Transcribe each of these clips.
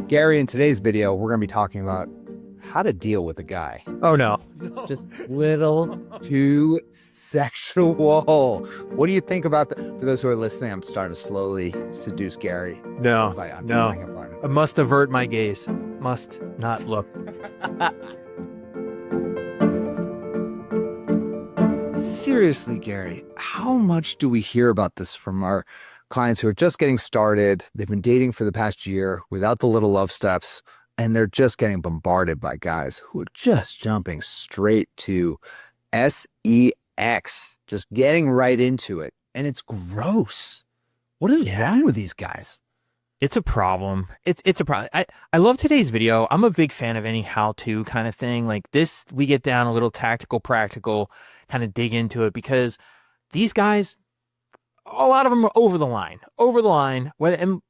Gary, in today's video, we're going to be talking about how to deal with a guy. Oh no. Just little too sexual. What do you think about for those who are listening, I'm starting to slowly seduce Gary. No. No. I must avert my gaze. Must not look. Seriously, Gary, how much do we hear about this from our clients who are just getting started? They've been dating for the past year without the little love steps, and they're just getting bombarded by guys who are just jumping straight to sex, just getting right into it. And it's gross. What is wrong with these guys? It's a problem. It's a problem. I love today's video. I'm a big fan of any how-to kind of thing. Like this, we get down a little tactical, practical, kind of dig into it because these guys, a lot of them are over the line. And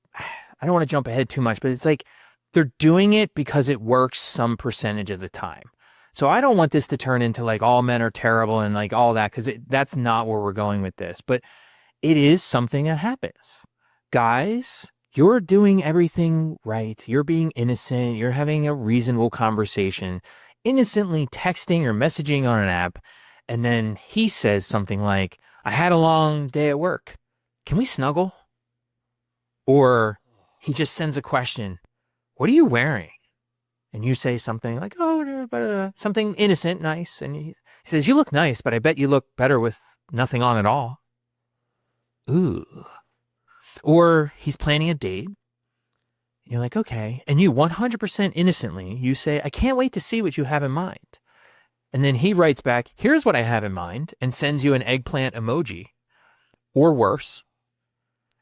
I don't want to jump ahead too much, but it's like they're doing it because it works some percentage of the time. So I don't want this to turn into like all men are terrible and like all that, because that's not where we're going with this. But it is something that happens. Guys, you're doing everything right. You're being innocent. You're having a reasonable conversation, innocently texting or messaging on an app. And then he says something like, I had a long day at work. Can we snuggle? Or he just sends a question. What are you wearing? And you say something like, oh, something innocent, nice. And he says, you look nice, but I bet you look better with nothing on at all. Ooh. Or he's planning a date. You're like, okay. And you 100% innocently, you say, I can't wait to see what you have in mind. And then he writes back, here's what I have in mind, and sends you an eggplant emoji. Or worse.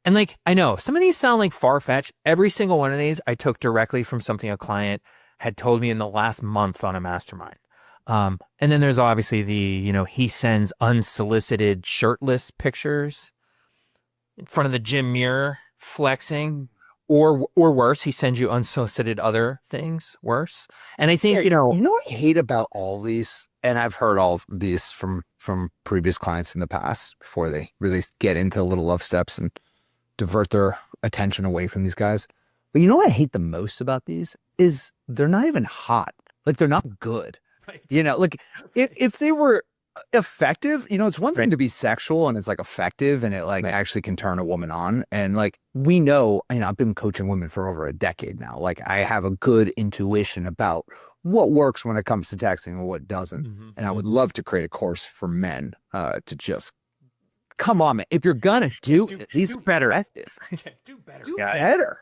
And like, I know, some of these sound like far-fetched. Every single one of these I took directly from something a client had told me in the last month on a mastermind. And then there's obviously the, he sends unsolicited shirtless pictures in front of the gym mirror, flexing, or worse, he sends you unsolicited other things, worse. And I think, You know what I hate about all these, and I've heard all of these from previous clients in the past before they really get into little love steps and divert their attention away from these guys. But you know what I hate the most about these is they're not even hot. Like they're not good. Right. Like if they were effective, it's one thing to be sexual and it's like effective and it like actually can turn a woman on. And like we know, I've been coaching women for over a decade now. Like I have a good intuition about what works when it comes to texting and what doesn't. Mm-hmm. And I would love to create a course for men to just come on, man. If you're gonna do at least better. Do better. Do better.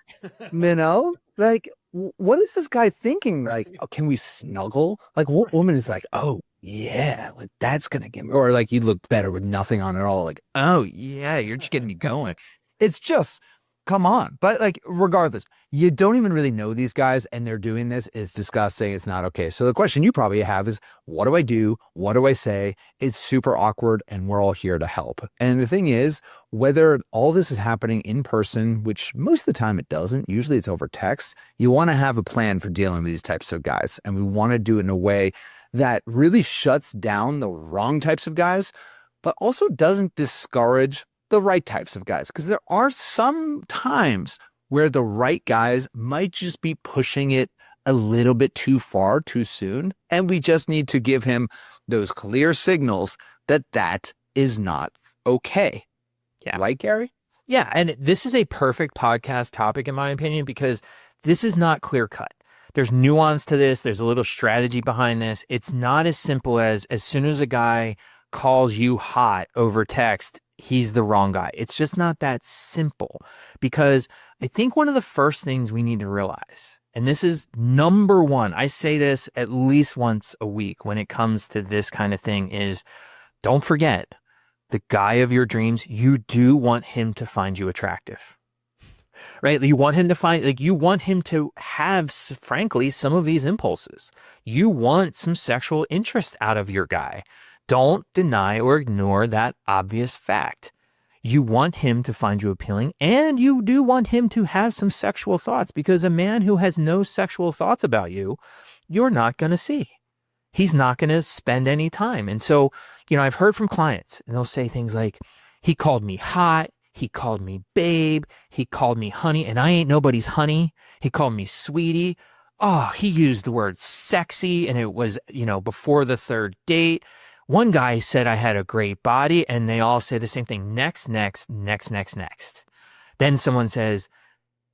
Like what is this guy thinking? Like, oh, can we snuggle? Like what woman is like, oh yeah, like that's gonna get me, or like you look better with nothing on at all. Like, oh yeah, you're just getting me going. It's just, come on. But like, regardless, you don't even really know these guys and they're doing this. It's disgusting. It's not okay. So the question you probably have is, what do I do? What do I say? It's super awkward and we're all here to help. And the thing is, whether all this is happening in person, which most of the time it doesn't, usually it's over text, you want to have a plan for dealing with these types of guys. And we want to do it in a way that really shuts down the wrong types of guys, but also doesn't discourage the right types of guys. Because there are some times where the right guys might just be pushing it a little bit too far too soon. And we just need to give him those clear signals that that is not okay. Yeah. Right, Gary? Yeah. And this is a perfect podcast topic, in my opinion, because this is not clear cut. There's nuance to this. There's a little strategy behind this. It's not as simple as soon as a guy calls you hot over text, he's the wrong guy. It's just not that simple, because I think one of the first things we need to realize, and this is number one, I say this at least once a week when it comes to this kind of thing, is don't forget the guy of your dreams. You do want him to find you attractive. Right? You want him to you want him to have, frankly, some of these impulses. You want some sexual interest out of your guy. Don't deny or ignore that obvious fact. You want him to find you appealing, and you do want him to have some sexual thoughts, because a man who has no sexual thoughts about you, you're not going to see. He's not going to spend any time. And so, I've heard from clients and they'll say things like, he called me hot. He called me babe. He called me honey, and I ain't nobody's honey. He called me sweetie. Oh, he used the word sexy, and it was, before the third date. One guy said I had a great body, and they all say the same thing. Next, next, next, next, next. Then someone says,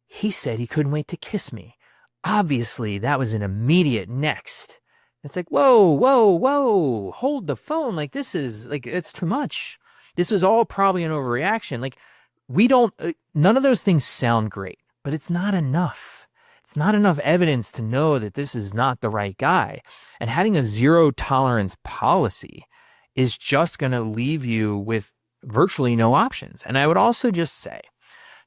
he said he couldn't wait to kiss me. Obviously, that was an immediate next. It's like, whoa, whoa, whoa, hold the phone. Like, this is like, it's too much. This is all probably an overreaction. Like, none of those things sound great, but it's not enough. It's not enough evidence to know that this is not the right guy. And having a zero tolerance policy is just going to leave you with virtually no options. And I would also just say,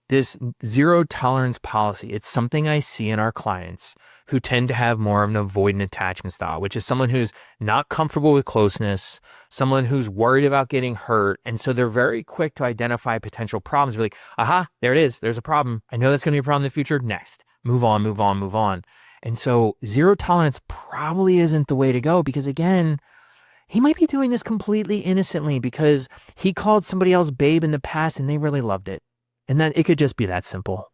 this zero tolerance policy, it's something I see in our clients who tend to have more of an avoidant attachment style, which is someone who's not comfortable with closeness, someone who's worried about getting hurt. And so they're very quick to identify potential problems. They're like, aha, there it is. There's a problem. I know that's going to be a problem in the future. Next, move on, move on, move on. And so zero tolerance probably isn't the way to go because, again, he might be doing this completely innocently because he called somebody else babe in the past and they really loved it. And then it could just be that simple.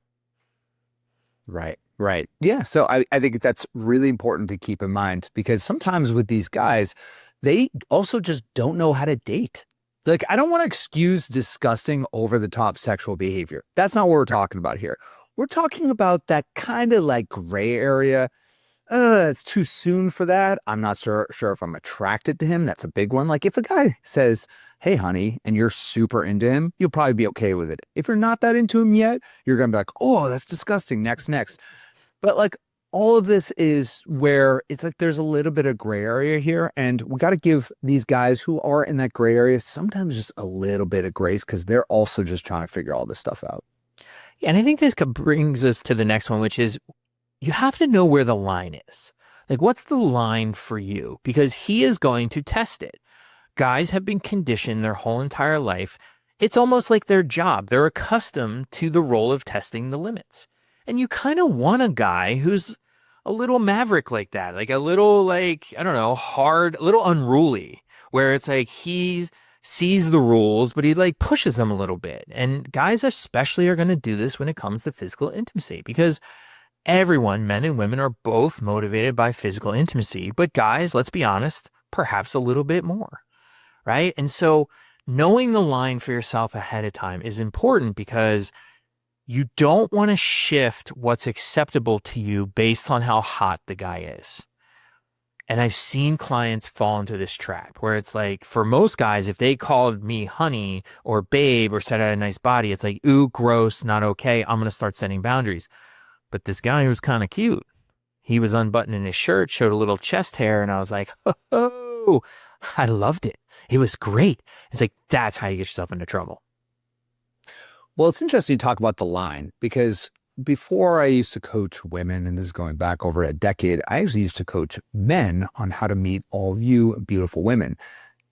Right, right. Yeah. So I think that's really important to keep in mind because sometimes with these guys, they also just don't know how to date. Like, I don't want to excuse disgusting over the top sexual behavior. That's not what we're talking about here. We're talking about that kind of like gray area. It's too soon for that. I'm not sure if I'm attracted to him. That's a big one. Like if a guy says, hey, honey, and you're super into him, you'll probably be okay with it. If you're not that into him yet, you're going to be like, oh, that's disgusting. Next. But like all of this is where it's like there's a little bit of gray area here. And we got to give these guys who are in that gray area sometimes just a little bit of grace because they're also just trying to figure all this stuff out. Yeah, and I think this brings us to the next one, which is you have to know where the line is. Like, what's the line for you? Because he is going to test it. Guys have been conditioned their whole entire life. It's almost like their job. They're accustomed to the role of testing the limits. And you kind of want a guy who's a little maverick like that, like a little, like, I don't know, hard, a little unruly, where it's like he sees the rules, but he like pushes them a little bit. And guys especially are going to do this when it comes to physical intimacy because everyone, men and women, are both motivated by physical intimacy. But guys, let's be honest, perhaps a little bit more, right? And so knowing the line for yourself ahead of time is important because you don't want to shift what's acceptable to you based on how hot the guy is. And I've seen clients fall into this trap where it's like, for most guys, if they called me honey or babe or said I had a nice body, it's like, ooh, gross, not okay. I'm going to start setting boundaries. But this guy was kind of cute. He was unbuttoning his shirt, showed a little chest hair, and I was like, oh, I loved it. It was great. It's like, that's how you get yourself into trouble. Well, it's interesting to talk about the line because before I used to coach women, and this is going back over a decade, I actually used to coach men on how to meet all of you beautiful women.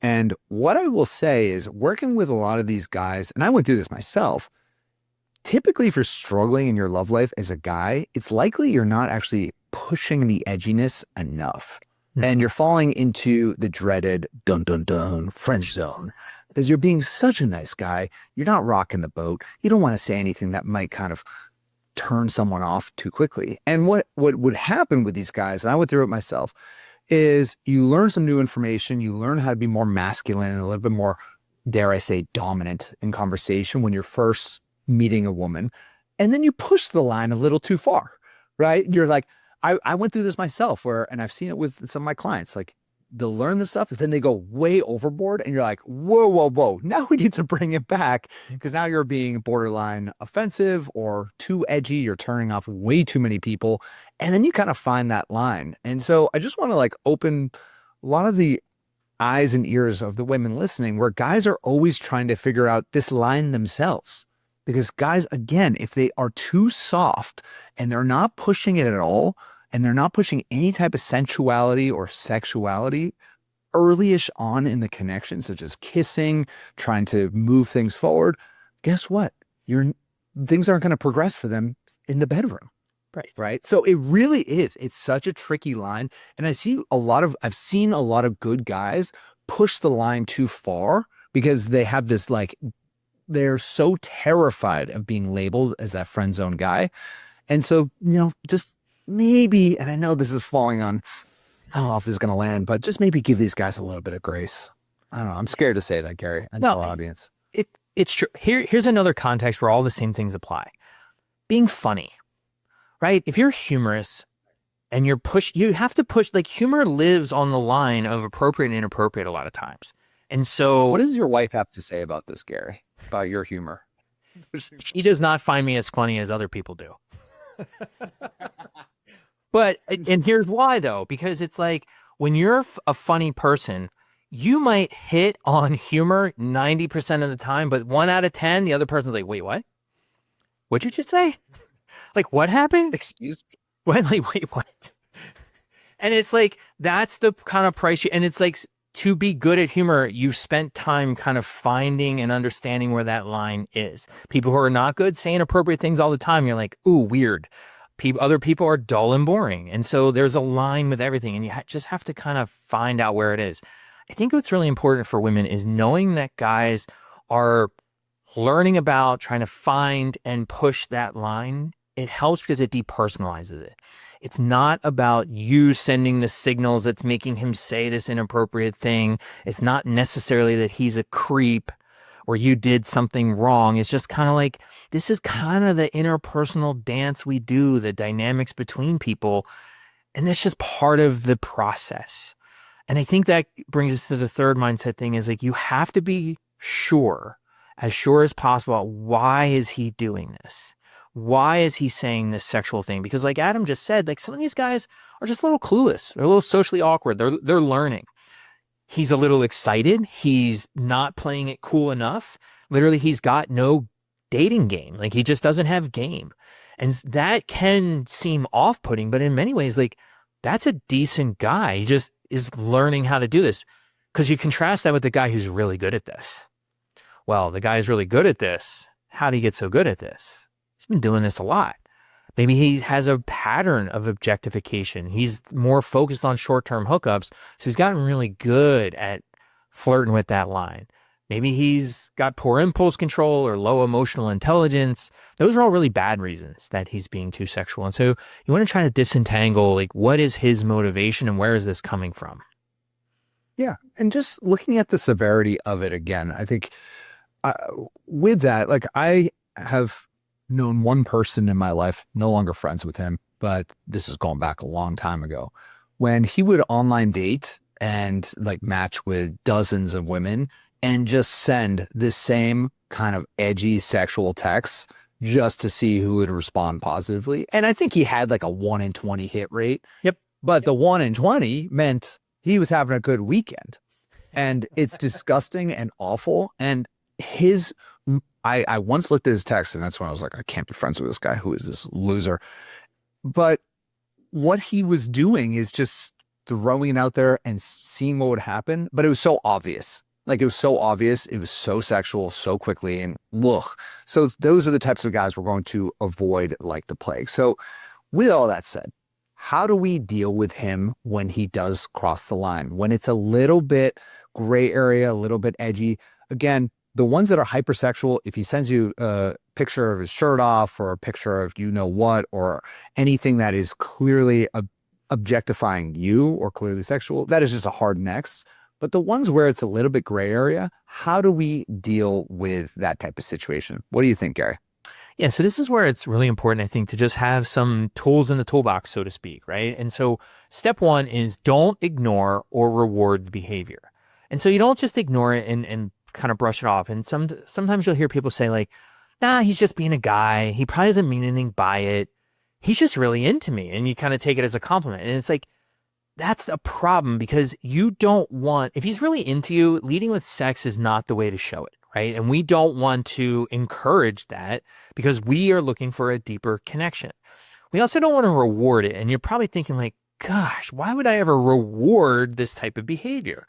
And what I will say is working with a lot of these guys, and I went through this myself, typically if you're struggling in your love life as a guy, it's likely you're not actually pushing the edginess enough. And you're falling into the dreaded dun dun dun French zone because you're being such a nice guy. You're not rocking the boat. You don't want to say anything that might kind of turn someone off too quickly. And what would happen with these guys, and I went through it myself, is you learn some new information. You learn how to be more masculine and a little bit more, dare I say, dominant in conversation when you're first meeting a woman. And then you push the line a little too far, right? You're like, I went through this myself and I've seen it with some of my clients, like they'll learn the stuff, but then they go way overboard and you're like, whoa, whoa, whoa. Now we need to bring it back because now you're being borderline offensive or too edgy. You're turning off way too many people. And then you kind of find that line. And so I just want to like open a lot of the eyes and ears of the women listening where guys are always trying to figure out this line themselves. Because guys, again, if they are too soft and they're not pushing it at all, and they're not pushing any type of sensuality or sexuality early-ish on in the connection, such as kissing, trying to move things forward, guess what? Things aren't going to progress for them in the bedroom. Right. So it really is. It's such a tricky line. And I've seen a lot of good guys push the line too far because they have this like they're so terrified of being labeled as that friend zone guy. And so, just maybe, and I know this is falling on, I don't know if this is going to land, but just maybe give these guys a little bit of grace. I don't know. I'm scared to say that, Gary, and No, tell audience. it's true. Here's another context where all the same things apply. Being funny, right? If you're humorous and you have to push, like humor lives on the line of appropriate and inappropriate a lot of times. And so What does your wife have to say about this, Gary? About your humor? she does not find me as funny as other people do. But, and here's why though, because it's like when you're a funny person, you might hit on humor 90% of the time, but 1 out of 10, the other person's like, wait, what? What'd you just say? Like, what happened? Excuse me. What? Like, wait, what? And it's like, that's the kind of price and it's like, to be good at humor, you've spent time kind of finding and understanding where that line is. People who are not good say inappropriate things all the time. You're like, ooh, weird. Other people are dull and boring. And so there's a line with everything, and you just have to kind of find out where it is. I think what's really important for women is knowing that guys are learning about trying to find and push that line. It helps because it depersonalizes it. It's not about you sending the signals that's making him say this inappropriate thing. It's not necessarily that he's a creep or you did something wrong. It's just kind of like, this is kind of the interpersonal dance we do, the dynamics between people. And that's just part of the process. And I think that brings us to the third mindset thing is like, you have to be sure as possible, why is he doing this? Why is he saying this sexual thing? Because like Adam just said, like some of these guys are just a little clueless. They're a little socially awkward. They're learning. He's a little excited. He's not playing it cool enough. Literally, he's got no dating game. Like he just doesn't have game. And that can seem off-putting, but in many ways, like that's a decent guy. He just is learning how to do this. Because you contrast that with the guy who's really good at this. Well, the guy who's really good at this. How did he get so good at this? He's been doing this a lot. Maybe he has a pattern of objectification. He's more focused on short-term hookups, so he's gotten really good at flirting with that line. Maybe he's got poor impulse control or low emotional intelligence. Those are all really bad reasons that he's being too sexual. And so you want to try to disentangle, like, what is his motivation and where is this coming from? Yeah. And just looking at the severity of it again, I think with that, like I have known one person in my life, no longer friends with him, but this is going back a long time ago, when he would online date and like match with dozens of women and just send the same kind of edgy sexual texts just to see who would respond positively. And I think he had like a 1 in 20 hit rate. Yep. But the 1 in 20 meant he was having a good weekend. And it's disgusting and awful. And I once looked at his text and that's when I was like, I can't be friends with this guy. Who is this loser? But what he was doing is just throwing it out there and seeing what would happen. But it was so obvious. Like it was so obvious. It was so sexual so quickly and ugh. So those are the types of guys we're going to avoid like the plague. So with all that said, how do we deal with him when he does cross the line? When it's a little bit gray area, a little bit edgy? Again, the ones that are hypersexual, if he sends you a picture of his shirt off or a picture of you know what, or anything that is clearly objectifying you or clearly sexual, that is just a hard next. But the ones where it's a little bit gray area, how do we deal with that type of situation? What do you think, Gary? Yeah, so this is where it's really important, I think, to just have some tools in the toolbox, so to speak, right? And so step one is don't ignore or reward the behavior. And so you don't just ignore it and kind of brush it off. And sometimes you'll hear people say like, nah, he's just being a guy. He probably doesn't mean anything by it. He's just really into me. And you kind of take it as a compliment. And it's like, that's a problem because you don't want, if he's really into you, leading with sex is not the way to show it, right? And we don't want to encourage that because we are looking for a deeper connection. We also don't want to reward it. And you're probably thinking like, gosh, why would I ever reward this type of behavior?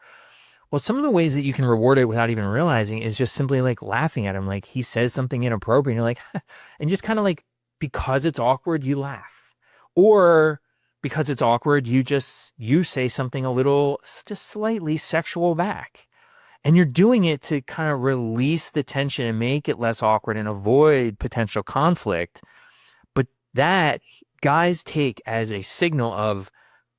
Well, some of the ways that you can reward it without even realizing is just simply like laughing at him. Like he says something inappropriate and you're like, and just kind of like, because it's awkward, you laugh. Or because it's awkward, you say something a little, just slightly sexual back. And you're doing it to kind of release the tension and make it less awkward and avoid potential conflict. But that guys take as a signal of,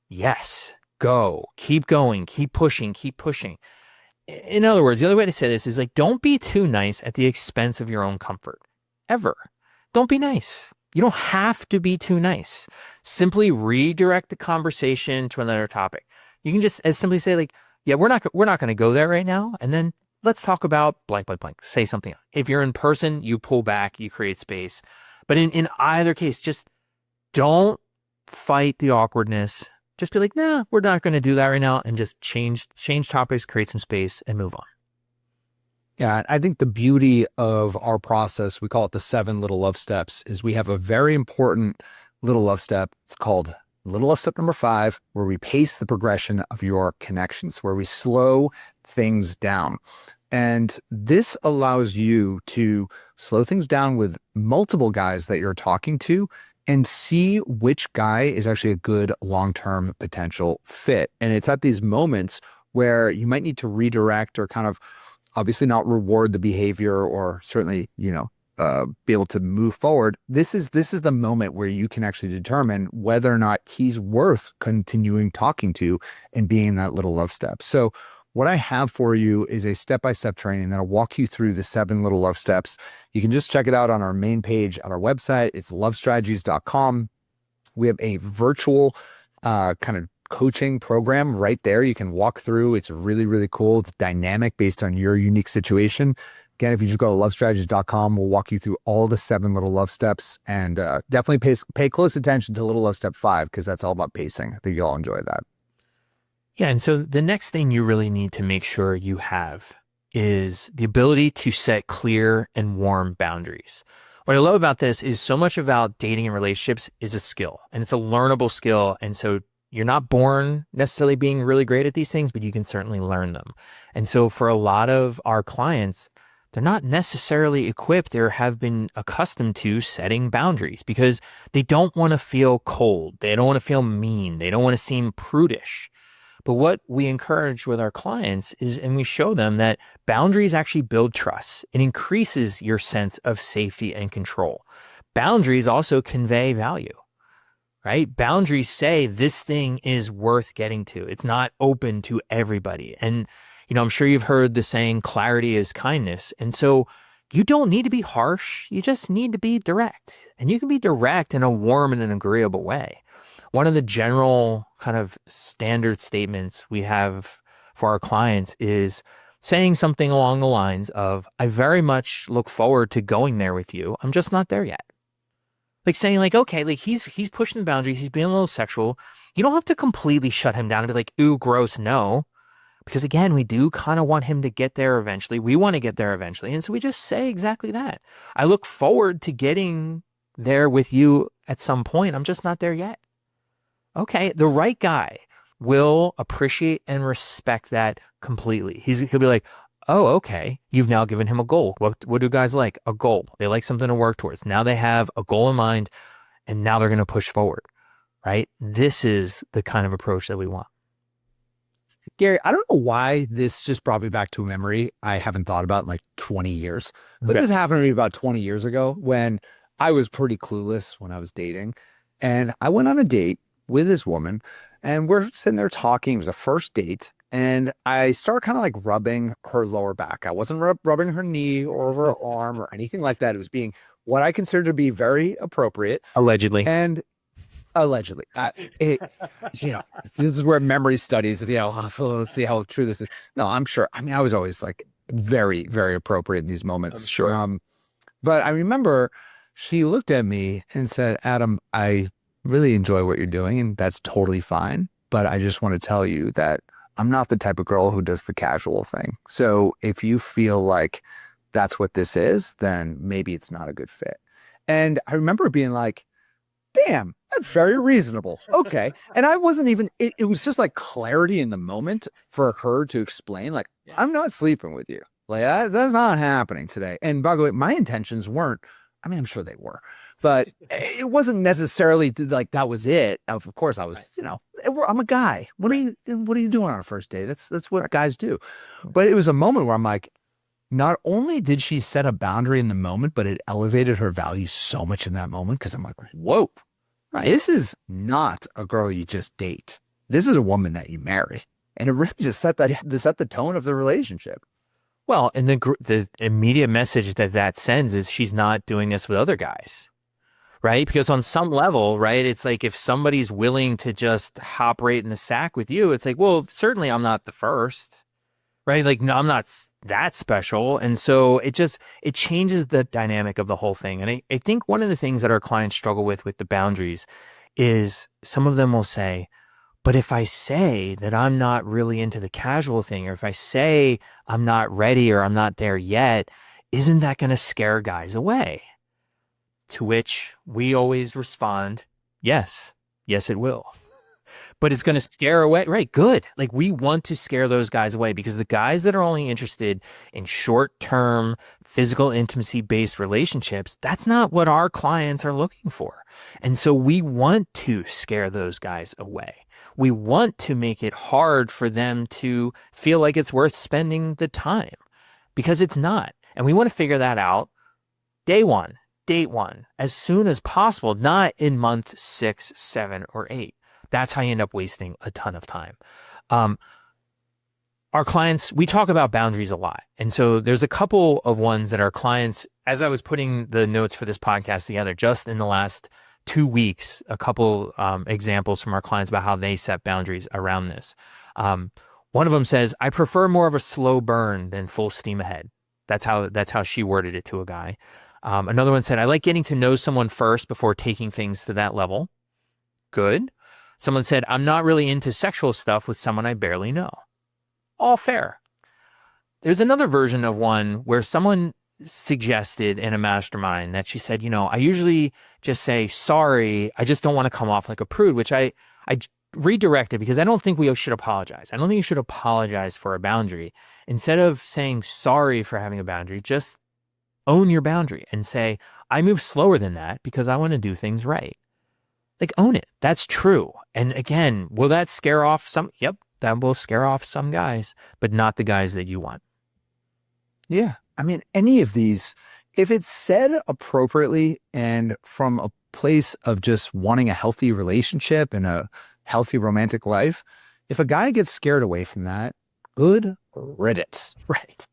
yes, go, keep going, keep pushing, keep pushing. In other words, the other way to say this is like, don't be too nice at the expense of your own comfort. Ever. Don't be nice. You don't have to be too nice. Simply redirect the conversation to another topic. You can just as simply say like, yeah, we're not going to go there right now. And then let's talk about blank, blank, blank. Say something. If you're in person, you pull back, you create space. But in either case, just don't fight the awkwardness. Just be like, nah, we're not going to do that right now, and just change topics, create some space, and move on. Yeah, I think the beauty of our process, we call it the 7 little love steps, is we have a very important little love step. It's called little love step number 5, where we pace the progression of your connections, where we slow things down. And this allows you to slow things down with multiple guys that you're talking to and see which guy is actually a good long-term potential fit. And it's at these moments where you might need to redirect or kind of obviously not reward the behavior or certainly, be able to move forward. This is the moment where you can actually determine whether or not he's worth continuing talking to and being that little love step. So what I have for you is a step-by-step training that'll walk you through the 7 little love steps. You can just check it out on our main page at our website. It's lovestrategies.com. We have a virtual kind of coaching program right there. You can walk through. It's really, really cool. It's dynamic based on your unique situation. Again, if you just go to lovestrategies.com, we'll walk you through all the 7 little love steps, and definitely pay close attention to little love step 5, because that's all about pacing. I think you'll enjoy that. Yeah, and so the next thing you really need to make sure you have is the ability to set clear and warm boundaries. What I love about this is so much about dating and relationships is a skill, and it's a learnable skill. And so you're not born necessarily being really great at these things, but you can certainly learn them. And so for a lot of our clients, they're not necessarily equipped or have been accustomed to setting boundaries because they don't want to feel cold. They don't want to feel mean. They don't want to seem prudish. But what we encourage with our clients is, and we show them that boundaries actually build trust. It increases your sense of safety and control. Boundaries also convey value, right? Boundaries say this thing is worth getting to. It's not open to everybody. And, I'm sure you've heard the saying, clarity is kindness. And so you don't need to be harsh. You just need to be direct. And you can be direct in a warm and an agreeable way. One of the general kind of standard statements we have for our clients is saying something along the lines of, I very much look forward to going there with you. I'm just not there yet. Like saying like, okay, like he's pushing the boundaries. He's being a little sexual. You don't have to completely shut him down and be like, ooh, gross, no. Because again, we do kind of want him to get there eventually. We want to get there eventually. And so we just say exactly that. I look forward to getting there with you at some point. I'm just not there yet. Okay, the right guy will appreciate and respect that completely. He'll be like, oh, okay, you've now given him a goal. What do guys like? A goal. They like something to work towards. Now they have a goal in mind, and now they're going to push forward, right? This is the kind of approach that we want. Gary, I don't know why this just brought me back to a memory I haven't thought about in like 20 years. But Okay. this happened to me about 20 years ago when I was pretty clueless when I was dating. And I went on a date with this woman, and we're sitting there talking. It was a first date. And I start kind of like rubbing her lower back. I wasn't rubbing her knee or her arm or anything like that. It was being what I consider to be very appropriate. Allegedly. And allegedly, this is where memory studies, let's see how true this is. No, I'm sure. I mean, I was always like very, very appropriate in these moments. I'm sure. But I remember she looked at me and said, Adam, I really enjoy what you're doing, and that's totally fine. But I just want to tell you that I'm not the type of girl who does the casual thing. So if you feel like that's what this is, then maybe it's not a good fit. And I remember being like, damn, that's very reasonable. Okay. And I wasn't even, it was just like clarity in the moment for her to explain, like, I'm not sleeping with you. Like, that's not happening today. And by the way, my intentions weren't, I mean, I'm sure they were, but it wasn't necessarily like that was it. Of course, I was, I'm a guy. What are you doing on a first date? That's what guys do. But it was a moment where I'm like, not only did she set a boundary in the moment, but it elevated her value so much in that moment because I'm like, whoa, this is not a girl you just date. This is a woman that you marry. And it really just set the tone of the relationship. Well, and the immediate message that sends is she's not doing this with other guys, right? Because on some level, right, it's like if somebody's willing to just hop right in the sack with you, it's like, well, certainly I'm not the first, right? Like, no, I'm not that special. And so it changes the dynamic of the whole thing. And I think one of the things that our clients struggle with the boundaries is some of them will say, but if I say that I'm not really into the casual thing, or if I say I'm not ready or I'm not there yet, isn't that going to scare guys away? To which we always respond, yes, it will. But it's going to scare away. Right. Good. Like we want to scare those guys away because the guys that are only interested in short-term physical intimacy based relationships, that's not what our clients are looking for. And so we want to scare those guys away. We want to make it hard for them to feel like it's worth spending the time because it's not. And we want to figure that out day one, date one, as soon as possible, not in month 6, 7, or 8. That's how you end up wasting a ton of time. Our clients, we talk about boundaries a lot. And so there's a couple of ones that our clients, as I was putting the notes for this podcast together, just in the last 2 weeks, a couple examples from our clients about how they set boundaries around this. One of them says, I prefer more of a slow burn than full steam ahead. That's how she worded it to a guy. Another one said, I like getting to know someone first before taking things to that level. Good. Someone said, I'm not really into sexual stuff with someone I barely know. All fair. There's another version of one where someone suggested in a mastermind that she said, I usually just say, sorry, I just don't want to come off like a prude, which I redirected because I don't think we should apologize. I don't think you should apologize for a boundary. Instead of saying sorry for having a boundary, just own your boundary and say, I move slower than that because I want to do things right. Like, own it. That's true. And again, will that scare off some? Yep, that will scare off some guys, but not the guys that you want. Yeah. I mean, any of these, if it's said appropriately and from a place of just wanting a healthy relationship and a healthy romantic life, if a guy gets scared away from that, good riddance.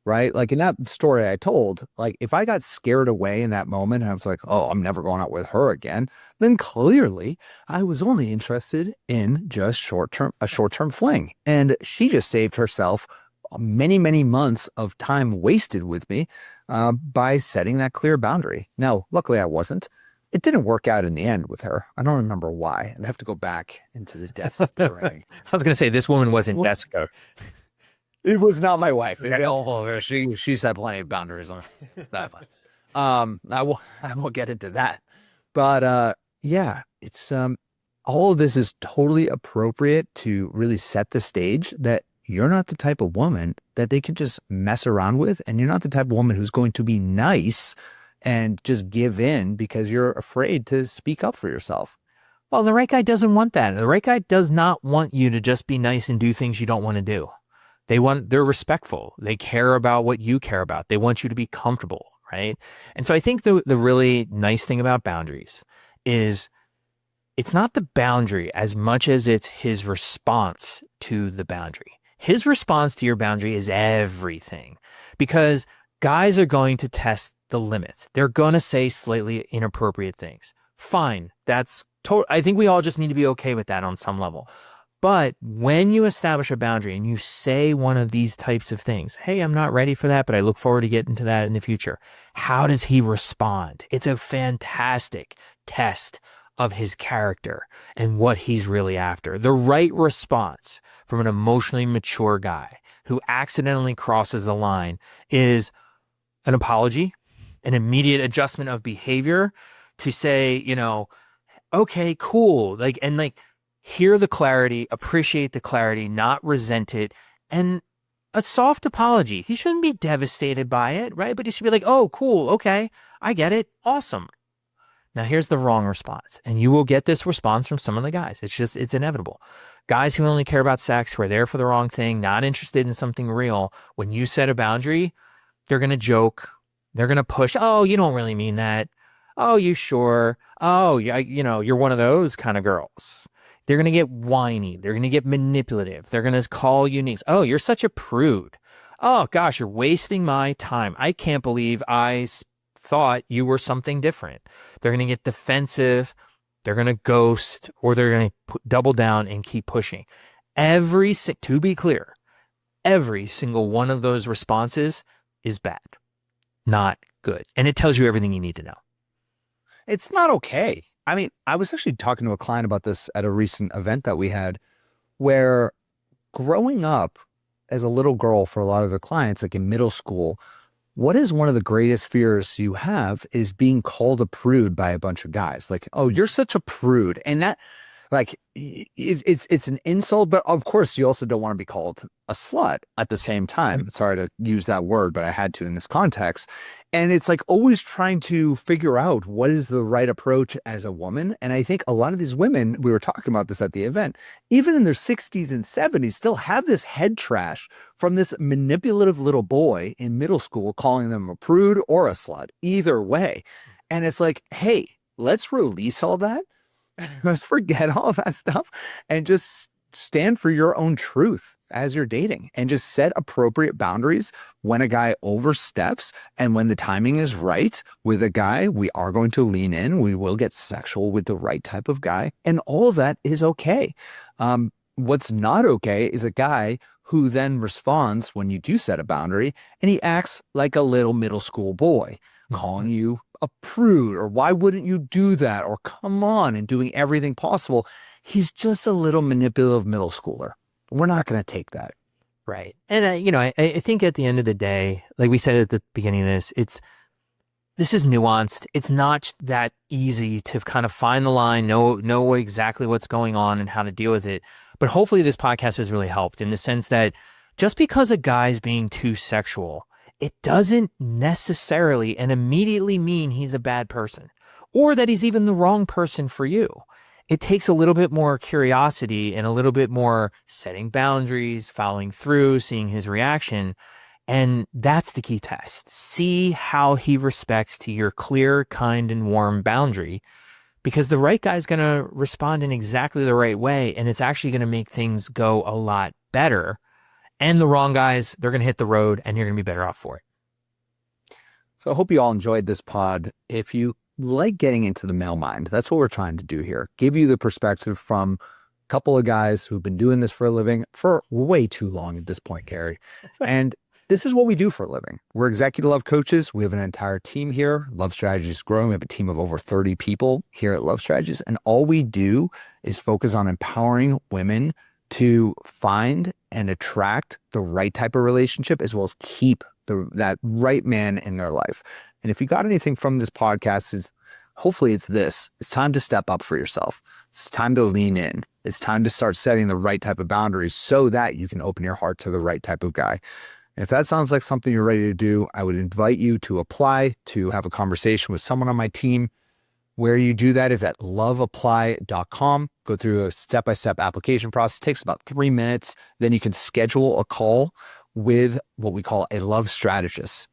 Right. Like in that story I told, like if I got scared away in that moment, and I was like, oh, I'm never going out with her again, then clearly I was only interested in just a short-term fling. And she just saved herself many, many months of time wasted with me by setting that clear boundary. Now, luckily I wasn't. It didn't work out in the end with her. I don't remember why. I'd have to go back into the depths of the ring. I was going to say, this woman wasn't Jessica. It was not my wife. She set plenty of boundaries on that. I will get into that. But yeah, it's all of this is totally appropriate to really set the stage that you're not the type of woman that they can just mess around with, and you're not the type of woman who's going to be nice and just give in because you're afraid to speak up for yourself. Well, the right guy doesn't want that. The right guy does not want you to just be nice and do things you don't want to do. They're respectful. They care about what you care about. They want you to be comfortable, right? And so I think the really nice thing about boundaries is it's not the boundary as much as it's his response to the boundary. His response to your boundary is everything, because guys are going to test the limits. They're going to say slightly inappropriate things. Fine. I think we all just need to be okay with that on some level. But when you establish a boundary and you say one of these types of things, hey, I'm not ready for that, but I look forward to getting to that in the future. How does he respond? It's a fantastic test of his character and what he's really after. The right response from an emotionally mature guy who accidentally crosses the line is an apology, an immediate adjustment of behavior to say, okay, cool. Hear the clarity, appreciate the clarity, not resent it, and a soft apology. He shouldn't be devastated by it, right? But he should be like, oh, cool, okay, I get it, awesome. Now, here's the wrong response. And you will get this response from some of the guys. It's inevitable. Guys who only care about sex, who are there for the wrong thing, not interested in something real, when you set a boundary, they're going to joke. They're going to push. Oh, you don't really mean that. Oh, you sure? Oh, yeah, you're one of those kind of girls. They're going to get whiny. They're going to get manipulative. They're going to call you names. Oh, you're such a prude. Oh, gosh, you're wasting my time. I can't believe thought you were something different. They're going to get defensive. They're going to ghost, or they're going to double down and keep pushing. To be clear, every single one of those responses is bad, not good. And it tells you everything you need to know. It's not okay. I mean, I was actually talking to a client about this at a recent event that we had, where growing up as a little girl for a lot of the clients, like in middle school, what is one of the greatest fears you have is being called a prude by a bunch of guys. Like, oh, you're such a prude. And that, like, it's an insult, but of course you also don't want to be called a slut at the same time. Sorry to use that word, but I had to in this context. And it's like always trying to figure out what is the right approach as a woman. And I think a lot of these women, we were talking about this at the event, even in their 60s and 70s, still have this head trash from this manipulative little boy in middle school calling them a prude or a slut, either way. And it's like, hey, let's release all that. Let's forget all of that stuff and just stand for your own truth as you're dating, and just set appropriate boundaries when a guy oversteps. And when the timing is right with a guy, we are going to lean in. We will get sexual with the right type of guy. And all of that is okay. What's not okay is a guy who then responds when you do set a boundary and he acts like a little middle school boy, calling you a prude, or why wouldn't you do that, or come on, and doing everything possible. He's just a little manipulative middle schooler. We're not going to take that. Right. And, I think at the end of the day, like we said at the beginning of this, this is nuanced. It's not that easy to kind of find the line, know exactly what's going on and how to deal with it. But hopefully this podcast has really helped, in the sense that just because a guy's being too sexual, it doesn't necessarily and immediately mean he's a bad person, or that he's even the wrong person for you. It takes a little bit more curiosity and a little bit more setting boundaries, following through, seeing his reaction. And that's the key test. See how he respects to your clear, kind, and warm boundary, because the right guy's going to respond in exactly the right way. And it's actually going to make things go a lot better. And the wrong guys, they're going to hit the road, and you're going to be better off for it. So I hope you all enjoyed this pod. If you like getting into the male mind, that's what we're trying to do here. Give you the perspective from a couple of guys who've been doing this for a living for way too long at this point, Gary. And this is what we do for a living. We're executive love coaches. We have an entire team here. Love Strategies is growing. We have a team of over 30 people here at Love Strategies. And all we do is focus on empowering women to find and attract the right type of relationship, as well as keep that right man in their life. And if you got anything from this podcast, hopefully it's this. It's time to step up for yourself. It's time to lean in. It's time to start setting the right type of boundaries so that you can open your heart to the right type of guy. And if that sounds like something you're ready to do, I would invite you to apply, to have a conversation with someone on my team. Where you do that is at loveapply.com. Go through a step-by-step application process. It takes about 3 minutes. Then you can schedule a call with what we call a love strategist.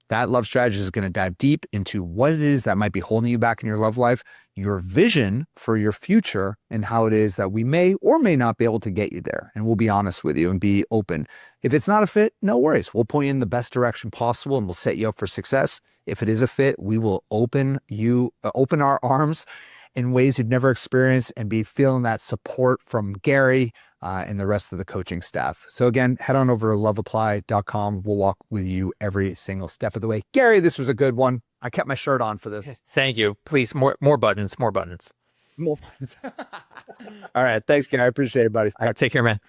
That love strategist is going to dive deep into what it is that might be holding you back in your love life, your vision for your future, and how it is that we may or may not be able to get you there. And we'll be honest with you and be open. If it's not a fit, no worries. We'll point you in the best direction possible, and we'll set you up for success. If it is a fit, we will open our arms in ways you've never experienced, and be feeling that support from Gary and the rest of the coaching staff. So again, head on over to loveapply.com. We'll walk with you every single step of the way. Gary, this was a good one. I kept my shirt on for this. Thank you. Please, more buttons, more buttons. More buttons. All right. Thanks, Gary. I appreciate it, buddy. All right, take care, man.